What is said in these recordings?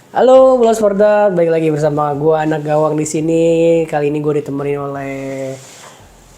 Halo, Bola Sporta, balik lagi bersama gue anak gawang di sini. Kali ini gue ditemenin oleh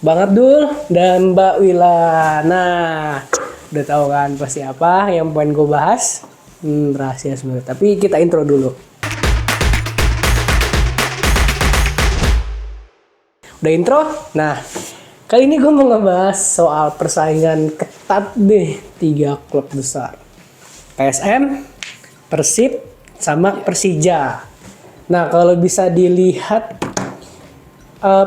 Bang Abdul dan Mbak Wila. Nah, udah tahu kan pasti apa yang pengen gue bahas? Rahasia sebenarnya. Tapi kita intro dulu. Udah intro? Nah, kali ini gue mau ngebahas soal persaingan ketat deh 3 klub besar. PSM, Persib, sama Persija. Nah, kalau bisa dilihat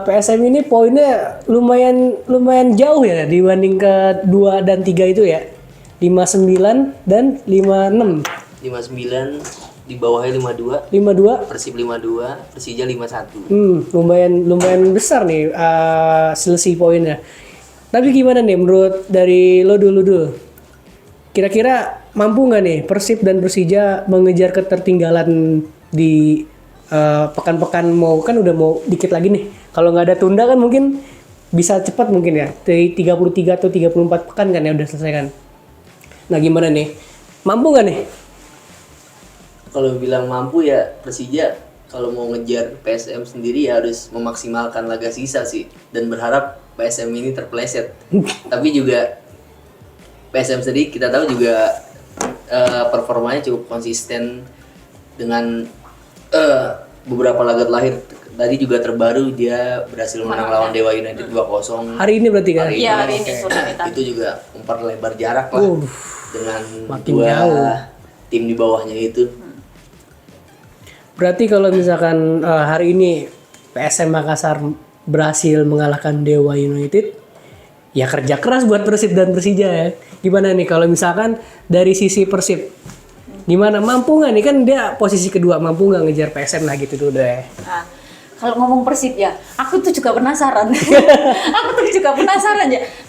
PSM ini poinnya lumayan jauh ya dibanding ke 2 dan 3 itu ya. 59 dan 56. 59 di bawahnya 52, 52. Persib 52, Persija 51. Lumayan besar nih selisih poinnya. Tapi gimana nih menurut dari lo dulu? Kira-kira mampu nggak nih Persib dan Persija mengejar ketertinggalan di pekan-pekan kan udah mau dikit lagi nih. Kalau nggak ada tunda kan mungkin bisa cepat mungkin ya. Dari 33 atau 34 pekan kan ya udah selesai kan. Nah gimana nih? Mampu nggak nih? Kalau bilang mampu ya Persija kalau mau ngejar PSM sendiri ya harus memaksimalkan laga sisa sih dan berharap PSM ini terpeleset. Tapi juga PSM sendiri kita tahu juga performanya cukup konsisten dengan beberapa laga terakhir. Tadi juga terbaru dia berhasil menang lawan Dewa United 2-0. Hari ini berarti kan? Iya, hari ini sore kita. Itu juga memperlebar jarak lah dengan makin dua jauh. tim di bawahnya itu. Berarti kalau misalkan hari ini PSM Makassar berhasil mengalahkan Dewa United, ya kerja keras buat Persib dan Persija ya. Gimana nih kalau misalkan dari sisi Persib? Gimana mampu nggak nih kan dia posisi kedua, mampu nggak ngejar PSM lah gitu dulu deh. Nah, kalau ngomong Persib ya, aku tuh juga penasaran. Ya.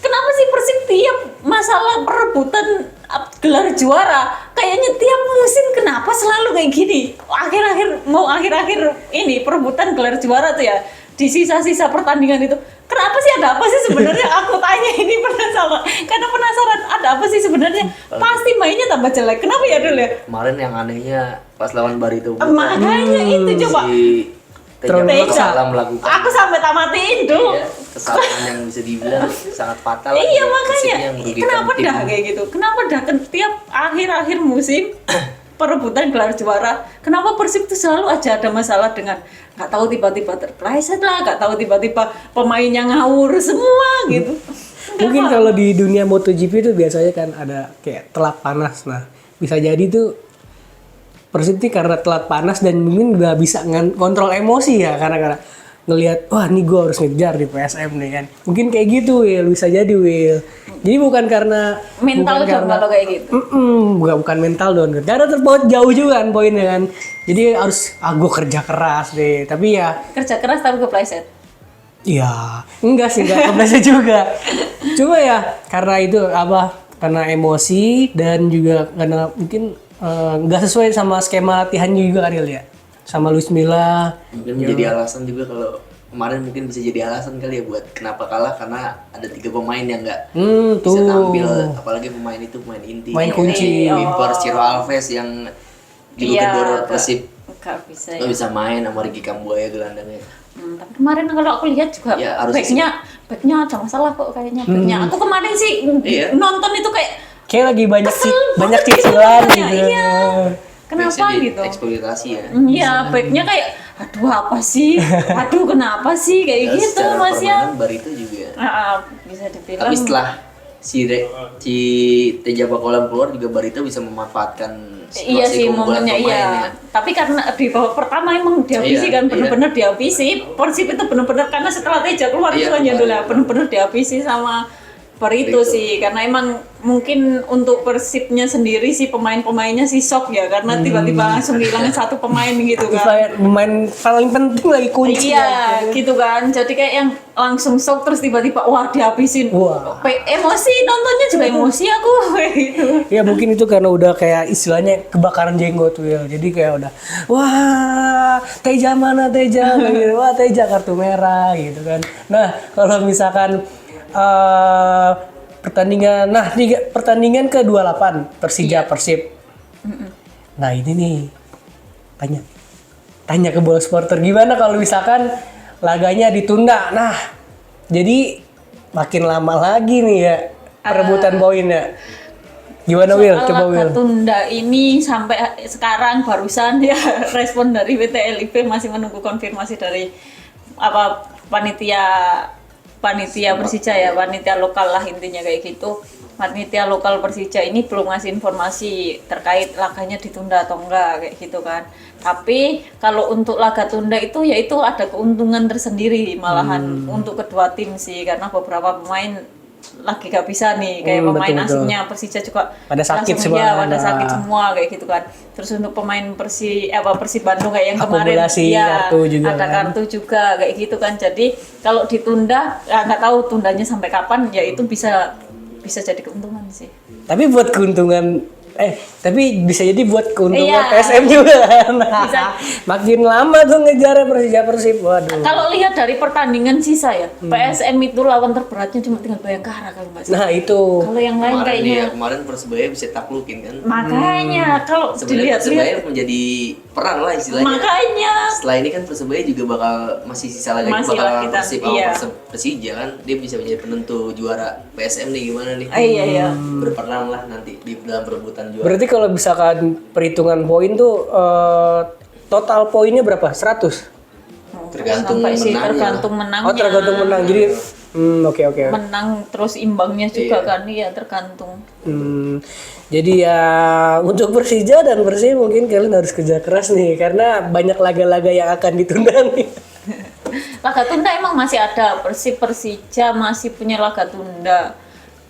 Kenapa sih Persib tiap masalah perebutan gelar juara, kayaknya tiap musim kenapa selalu kayak gini? Akhir-akhir ini perebutan gelar juara tuh ya di sisa-sisa pertandingan itu. Kenapa sih, ada apa sih sebenarnya? Aku tanya ini penasaran ada apa sih sebenarnya? Pasti mainnya tambah jelek. Kenapa ya dulu ya? Kemarin yang anehnya pas lawan Barito Makanya itu coba. Teja Teja salah melakukan. Aku sampai tamatin tuh. Iya, kesalahan yang bisa dibilang sangat fatal. Iya buat makanya. Persib yang merugikan Kenapa tim. dah kayak gitu? Kenapa dah tiap akhir-akhir musim perebutan gelar juara, kenapa Persib tuh selalu aja ada masalah dengan nggak tahu tiba-tiba terpleset lah, nggak tahu tiba-tiba pemainnya ngawur semua gitu. Mungkin kalau di dunia MotoGP itu biasanya kan ada kayak telat panas. Nah, bisa jadi tuh Persib ini karena telat panas dan mungkin nggak bisa kontrol emosi ya karena ngelihat wah nih gue harus ngejar di PSM nih kan. Mungkin kayak gitu Will, bisa jadi Will. Jadi bukan karena mental dong kalau kayak gitu. Bukan mental dong. Karena terbawa jauh juga kan poinnya kan. Jadi harus gue kerja keras deh. Tapi ya Kerja keras tapi kepleset. ya enggak sih, enggak kepleset juga. Cuma ya karena itu karena emosi dan juga karena mungkin nggak sesuai sama skema latihannya juga kan ya. Sama Luis Milla. Mungkin menjadi alasan juga kalau kemarin mungkin bisa jadi alasan kali ya buat kenapa kalah karena ada 3 pemain yang nggak bisa tampil, apalagi pemain itu pemain inti. Main kunci. Wiper, Ciro Alves yang juga kedor Persib Nggak bisa nggak ya. bisa main sama Ricky Kambuaya gelandangnya. Tapi kemarin kalau aku lihat juga Ya, harus backnya ada masalah kok kayaknya backnya. Aku kemarin sih Iya. nonton itu Kayak lagi banyak kesel banyak banget cicilan gitu. gitu. Iya. Kenapa Biasanya gitu? eksploitasi ya. Iya, backnya kayak aduh apa sih? Aduh kenapa sih kayak Ya, gitu secara Mas ya? permainan Barito juga. Bisa dibilang. Tapi setelah si Teja Pakualam keluar juga Barito bisa memanfaatkan Iya situasi sih keunggulan momennya pemain iya. ya. Tapi karena di babak pertama emang dihabisi Iya, kan benar-benar dihabisi. Persib itu benar-benar karena setelah Teja keluar Iya, itu kan ya kemarin. dulu lah, benar-benar dihabisi sama Barito sih. Karena emang mungkin untuk Persibnya sendiri sih pemain-pemainnya sih shock ya karena tiba-tiba langsung kehilangan satu pemain gitu kan. Pemain paling penting lagi kunci. Iya, gitu kan. Jadi kayak yang langsung shock terus tiba-tiba wah dihabisin. Wah. Emosi nontonnya juga emosi aku kayak gitu. Ya mungkin itu karena udah kayak istilahnya kebakaran jenggot tuh ya. Jadi kayak udah wah Teja mana Teja gitu. Wah Teja kartu merah gitu kan. Nah kalau misalkan pertandingan ke-28 Persija Persib. Nah ini nih Tanya ke Bola Supporter gimana kalau misalkan laganya ditunda. Nah, jadi makin lama lagi nih ya perebutan poinnya. Gimana Will? Soal Coba laga Will. tunda ini sampai sekarang barusan ya respon dari PT LIB masih menunggu konfirmasi dari apa panitia Persija ya, panitia lokal lah intinya kayak gitu. Panitia lokal Persija ini belum ngasih informasi terkait laganya ditunda atau enggak kayak gitu kan. Tapi kalau untuk laga tunda itu ya itu ada keuntungan tersendiri malahan untuk kedua tim sih, karena beberapa pemain lagi gak bisa nih kayak pemain betul. asingnya Persija juga Pada sakit langsung, semua. ya, pada sakit semua kayak gitu kan. Terus untuk pemain Persib Bandung kayak yang kemarin Akumulasi ya kartu juga ada kan. kartu juga kayak gitu kan. Jadi kalau ditunda ya nggak tahu tundanya sampai kapan, ya itu bisa jadi keuntungan sih. Tapi buat keuntungan tapi bisa jadi buat keuntungan Iya. PSM juga. Bisa. Makin lama tuh ngejar Persija Persib. Waduh. Kalau lihat dari pertandingan sisa ya, PSM itu lawan terberatnya cuma tinggal Bayangkara kalau nggak salah. Nah, itu. Kalau yang lain kayaknya kemarin Persebaya bisa taklukin kan. makanya kalau Sebenarnya Persebaya dilihat-lihat menjadi perang lah istilahnya. makanya Setelah ini kan Persebaya juga bakal masih sisa lagi Masih bakal lah kita, Persib sama iya. Persija kan. Dia bisa menjadi penentu juara PSM nih gimana nih. iya ya. Berperan lah nanti di dalam perebutan juara. Berarti kalau misalkan perhitungan poin tuh total poinnya berapa? 100? Tergantung Sampai sih menangnya. tergantung menangnya. Oh, tergantung menang. Jadi oke. Menang terus imbangnya juga kan, iya tergantung. Jadi ya untuk Persija dan Persib mungkin kalian harus kerja keras nih karena banyak laga-laga yang akan ditunda nih. Laga tunda emang masih ada, Persija masih punya laga tunda.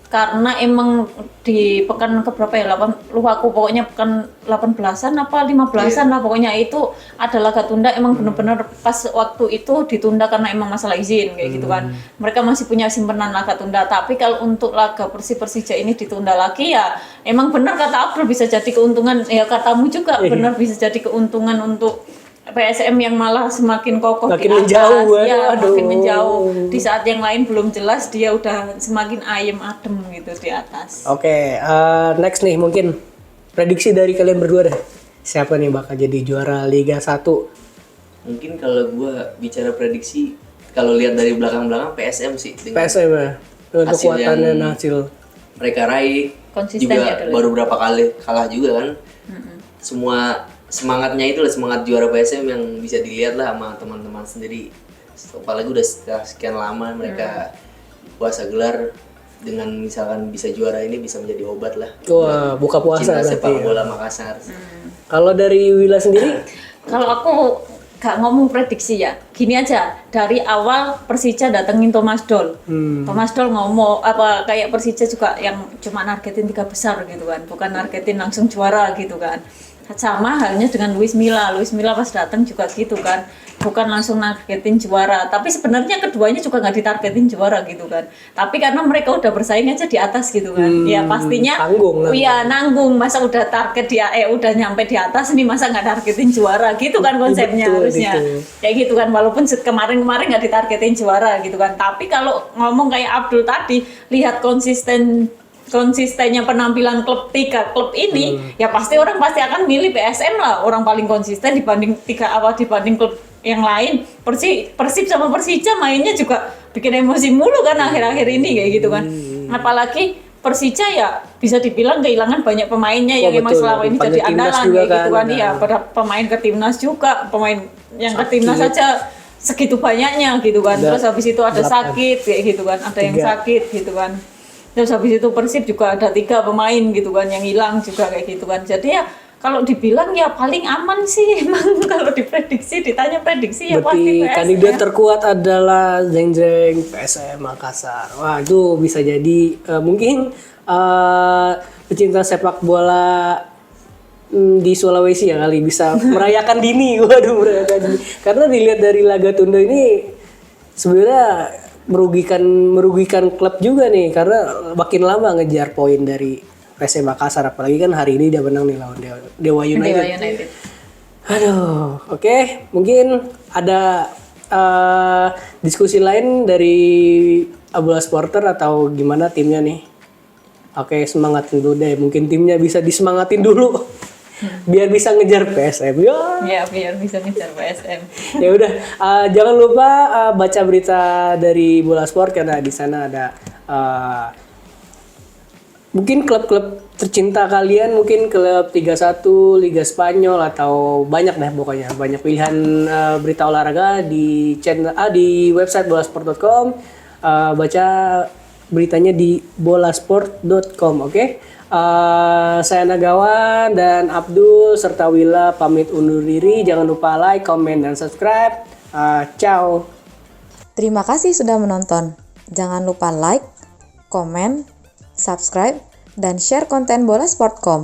Karena emang di pekan keberapa ya, lupa aku pokoknya pekan 18-an apa 15-an lah pokoknya itu ada laga tunda, emang bener-bener pas waktu itu ditunda karena emang masalah izin kayak gitu kan. Mereka masih punya simpenan laga tunda, tapi kalau untuk laga Persija ini ditunda lagi ya emang benar kata Abdul bisa jadi keuntungan, ya katamu juga benar bisa jadi keuntungan untuk PSM yang malah semakin kokoh Makin di atas, menjauh, ya aduh. makin menjauh. Di saat yang lain belum jelas dia udah semakin ayem adem gitu di atas. Oke, next nih mungkin prediksi dari kalian berdua deh. Siapa nih bakal jadi juara Liga 1? Mungkin kalau gua bicara prediksi, kalau lihat dari belakang-belakang PSM sih dengan PSM ya. Untuk Hasil kekuatannya yang- hasil. mereka raih Konsisten juga ya dulu. baru berapa kali kalah juga kan. Semua semangatnya itu lah, semangat juara PSM yang bisa dilihat lah sama teman-teman sendiri. Apalagi udah sekian lama mereka puasa gelar, dengan misalkan bisa juara ini bisa menjadi obat lah. Wah, buka puasa Cinta berarti sepak ya. bola Makassar. Kalau dari Wila sendiri, Kalau aku gak ngomong prediksi ya, gini aja, dari awal Persija datengin Thomas Doll. Thomas Doll ngomong apa kayak Persija juga yang cuma nargetin 3 besar gitu kan, bukan nargetin langsung juara gitu kan. Sama halnya dengan Luis Milla pas datang juga gitu kan, bukan langsung nargetin juara, tapi sebenarnya keduanya juga nggak ditargetin juara gitu kan, tapi karena mereka udah bersaing aja di atas gitu kan, ya pastinya tanggung lah. iya nanggung, masa udah target dia udah nyampe di atas nih masa nggak targetin juara gitu kan konsepnya Betul, harusnya gitu. kayak gitu kan, walaupun kemarin nggak ditargetin juara gitu kan, tapi kalau ngomong kayak Abdul tadi, lihat konsistennya penampilan tiga klub ini, ya pasti orang pasti akan milih PSM lah, orang paling konsisten dibanding klub yang lain. Persib sama Persija mainnya juga bikin emosi mulu kan akhir-akhir ini kayak gitu kan. Apalagi Persija ya bisa dibilang kehilangan banyak pemainnya yang emang betul. selama ini Dipanggil jadi timnas andalan juga kayak gitu kan. kan. Iya, pada pemain ke timnas juga, pemain yang ke timnas saja segitu banyaknya gitu kan. Terus habis itu ada 8. sakit kayak gitu kan, ada yang 3. sakit gitu kan. Terus habis itu Persib juga ada 3 pemain gitu kan yang hilang juga kayak gitu kan. Jadi ya kalau dibilang ya paling aman sih emang kalau ditanya prediksi ya pasti berarti PSM. kandidat terkuat adalah Zeng PSM Makassar. Wah, itu bisa jadi mungkin pecinta sepak bola di Sulawesi ya kali bisa merayakan dini. Waduh, merayakan dini. Karena dilihat dari laga tunda ini sebenarnya merugikan klub juga nih karena makin lama ngejar poin dari PSM Makassar, apalagi kan hari ini dia menang nih lawan Dewa United. Dewa United. Aduh, oke. Mungkin ada diskusi lain dari Bola Supporter atau gimana timnya nih? Oke, semangatin dulu deh. Mungkin timnya bisa disemangatin dulu. biar bisa ngejar PSM. Ya. Ya biar bisa ngejar PSM. Ya udah, jangan lupa baca berita dari Bola Sport karena di sana ada mungkin klub-klub tercinta kalian, mungkin klub 31, Liga Spanyol atau banyak deh pokoknya. Banyak pilihan berita olahraga di channel di website bolasport.com. Baca beritanya di bolasport.com, oke? Saya Nagawan dan Abdul serta Willa pamit undur diri. Jangan lupa like, comment, dan subscribe. Ciao. Terima kasih sudah menonton. Jangan lupa like, komen, subscribe, dan share konten Bola Sport.com.